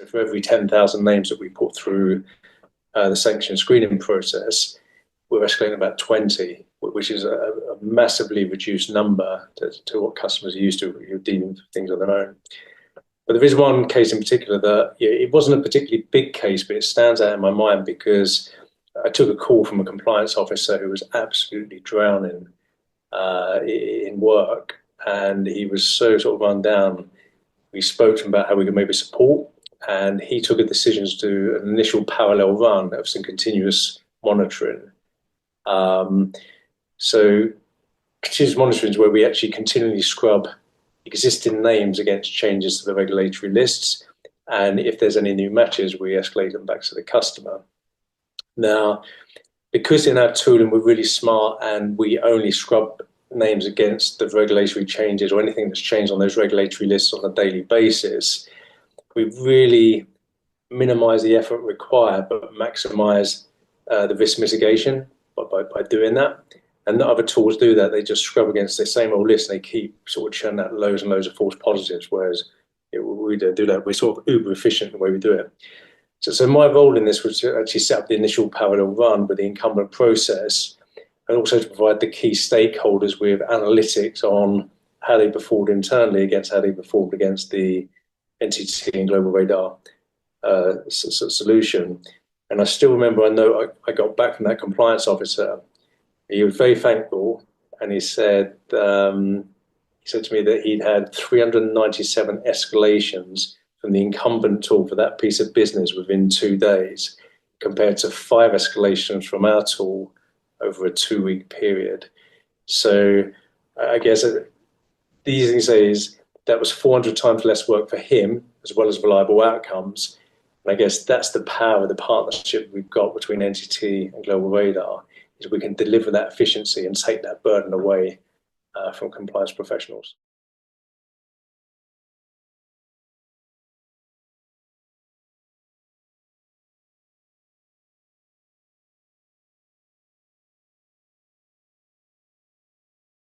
For every 10,000 names that we put through the sanction screening process, we're escalating about 20, which is a massively reduced number to what customers are used to who are dealing with things on their own. But there is one case in particular that it wasn't a particularly big case, but it stands out in my mind because I took a call from a compliance officer who was absolutely drowning in work, and he was so sort of run down. We spoke to him about how we could maybe support, and he took a decision to do an initial parallel run of some continuous monitoring. So continuous monitoring is where we actually continually scrub existing names against changes to the regulatory lists, and if there's any new matches, we escalate them back to the customer. Now, because in our tooling we're really smart and we only scrub names against the regulatory changes or anything that's changed on those regulatory lists on a daily basis, we really minimize the effort required but maximize the risk mitigation by doing that. And not other tools do that. They just scrub against the same old list and they keep sort of churning out loads and loads of false positives, whereas we don't do that. We're sort of uber efficient in the way we do it. So my role in this was to actually set up the initial parallel run with the incumbent process, and also to provide the key stakeholders with analytics on how they performed internally against how they performed against the NTT and Global Radar solution. And I still remember, I got back from that compliance officer. He was very thankful, and he said to me that he'd had 397 escalations from the incumbent tool for that piece of business within 2 days, compared to 5 escalations from our tool over a 2-week period. So I guess the easy thing to say is that was 400 times less work for him, as well as reliable outcomes. And I guess that's the power of the partnership we've got between NTT and Global Radar, is we can deliver that efficiency and take that burden away from compliance professionals.